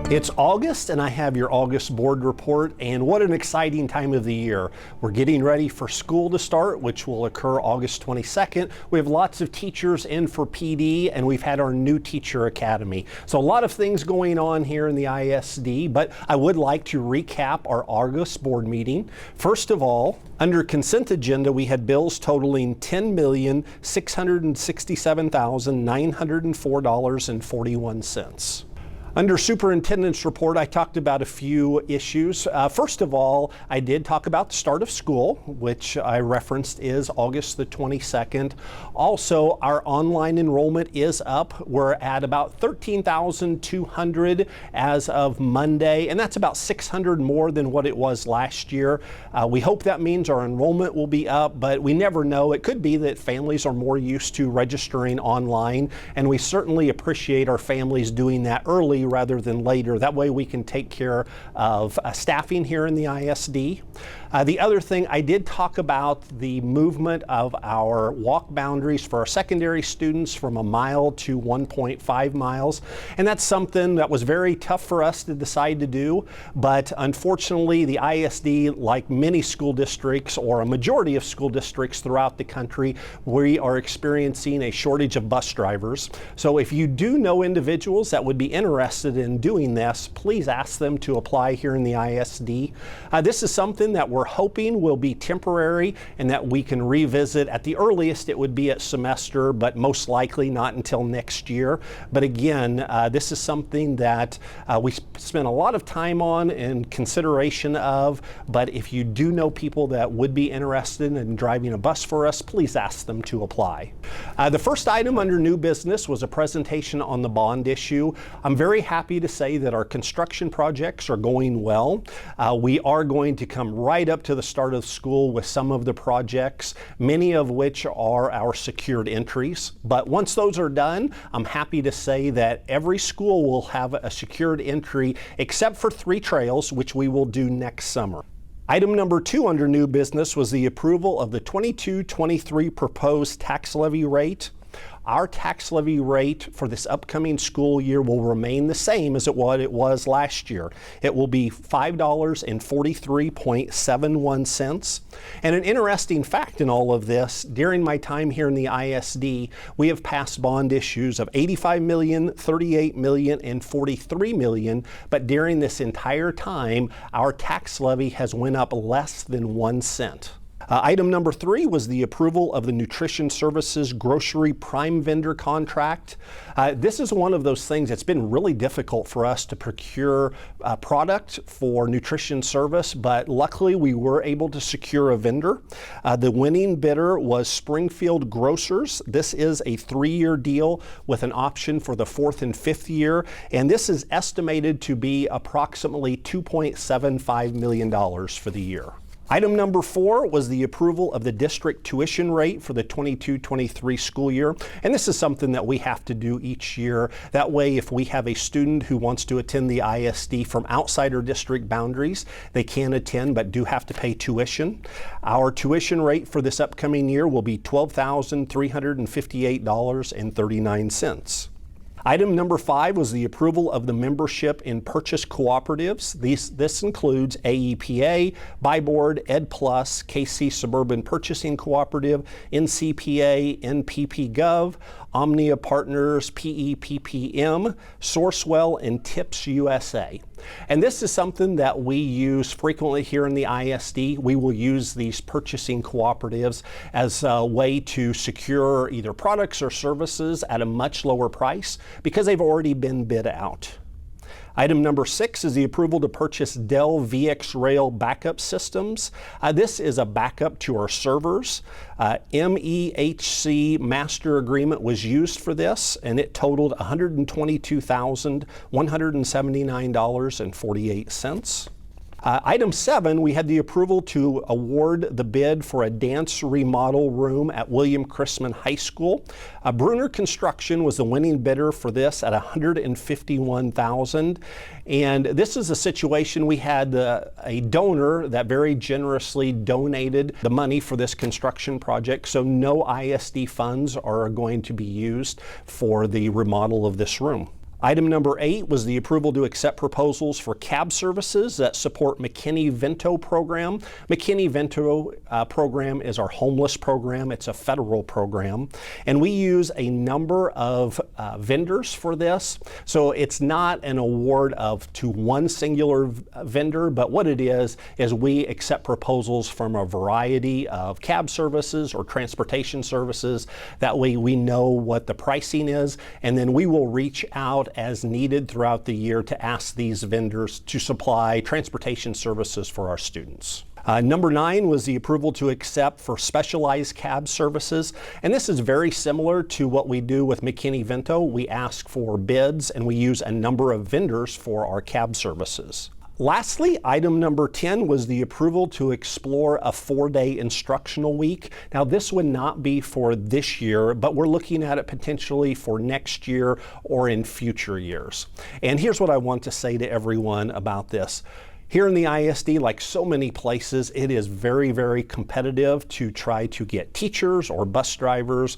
It's August and I have your August board report, and what an exciting time of the year. We're getting ready for school to start, which will occur August 22nd. We have lots of teachers in for PD, and we've had our new teacher academy. So a lot of things going on here in the ISD, but I would like to recap our August board meeting. First of all, under consent agenda, we had bills totaling $10,667,904.41. Under Superintendent's Report, I talked about a few issues. First of all, I did talk about the start of school, which I referenced is August the 22nd. Also, our online enrollment is up. We're at about 13,200 as of Monday, and that's about 600 more than what it was last year. We hope that means our enrollment will be up, but we never know. It could be that families are more used to registering online, and we certainly appreciate our families doing that early rather than later. That way we can take care of staffing here in the ISD. The other thing, I did talk about the movement of our walk boundaries for our secondary students from 1 mile to 1.5 miles. And that's something that was very tough for us to decide to do. But unfortunately, the ISD, like many school districts or a majority of school districts throughout the country, we are experiencing a shortage of bus drivers. So if you do know individuals that would be interested in doing this, please ask them to apply here in the ISD. This is something that we're hoping will be temporary and that we can revisit. At the earliest, it would be at semester, but most likely not until next year. But again, this is something that we spent a lot of time on and consideration of, but if you do know people that would be interested in driving a bus for us, please ask them to apply. The first item under new business was a presentation on the bond issue. I'm very happy to say that our construction projects are going well. We are going to come right up to the start of school with some of the projects, many of which are our secured entries. But once those are done, I'm happy to say that every school will have a secured entry except for 3 trails, which we will do next summer. Item number 2 under new business was the approval of the 22-23 proposed tax levy rate. Our tax levy rate for this upcoming school year will remain the same as what it was last year. It will be $5.43.71. And an interesting fact in all of this, during my time here in the ISD, we have passed bond issues of $85 million, $38 million, and $43 million, but during this entire time, our tax levy has went up less than 1 cent. Item number 3 was the approval of the Nutrition Services Grocery Prime Vendor Contract. This is one of those things that's been really difficult for us to procure product for nutrition service, but luckily we were able to secure a vendor. The winning bidder was Springfield Grocers. This is a 3-year deal with an option for the 4th and 5th year, and this is estimated to be approximately $2.75 million for the year. Item number 4 was the approval of the district tuition rate for the 22-23 school year. And this is something that we have to do each year. That way, if we have a student who wants to attend the ISD from outside our district boundaries, they can attend but do have to pay tuition. Our tuition rate for this upcoming year will be $12,358.39. Item number 5 was the approval of the membership in purchase cooperatives. This includes AEPA, Buy Board, Ed Plus, KC Suburban Purchasing Cooperative, NCPA, NPP Gov, Omnia Partners, PEPPM, Sourcewell, and Tips USA. And this is something that we use frequently here in the ISD. We will use these purchasing cooperatives as a way to secure either products or services at a much lower price because they've already been bid out. Item number 6 is the approval to purchase Dell VxRail backup systems. This is a backup to our servers. MEHC master agreement was used for this, and it totaled $122,179.48. Item 7, we had the approval to award the bid for a dance remodel room at William Chrisman High School. Bruner Construction was the winning bidder for this at $151,000. And this is a situation we had a donor that very generously donated the money for this construction project, so no ISD funds are going to be used for the remodel of this room. Item number 8 was the approval to accept proposals for cab services that support McKinney-Vento program. McKinney-Vento program is our homeless program. It's a federal program, and we use a number of vendors for this. So it's not an award to one singular vendor, but what it is we accept proposals from a variety of cab services or transportation services. That way we know what the pricing is, and then we will reach out as needed throughout the year to ask these vendors to supply transportation services for our students. Number 9 was the approval to accept for specialized cab services, and this is very similar to what we do with McKinney-Vento. We ask for bids and we use a number of vendors for our cab services. Lastly, item number 10 was the approval to explore a 4-day instructional week. Now, this would not be for this year, but we're looking at it potentially for next year or in future years. And here's what I want to say to everyone about this. Here in the ISD, like so many places, it is very, very competitive to try to get teachers or bus drivers,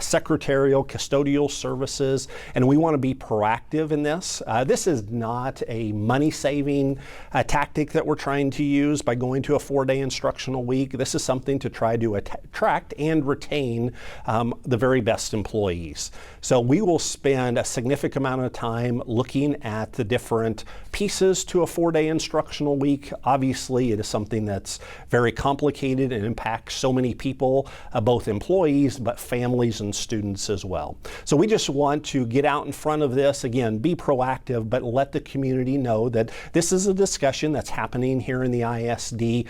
secretarial, custodial services, and we want to be proactive in this. This is not a money-saving tactic that we're trying to use by going to a 4-day instructional week. This is something to try to attract and retain the very best employees. So we will spend a significant amount of time looking at the different pieces to a 4-day instructional week. Obviously, it is something that's very complicated and impacts so many people, both employees, but families and students as well. So we just want to get out in front of this, again, be proactive, but let the community know that this is a discussion that's happening here in the ISD,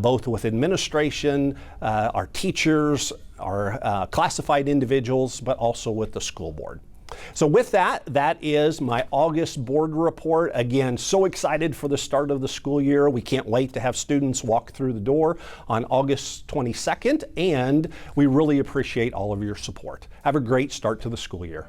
both with administration, our teachers, our classified individuals, but also with the school board. So with that, that is my August board report. Again, so excited for the start of the school year. We can't wait to have students walk through the door on August 22nd, and we really appreciate all of your support. Have a great start to the school year.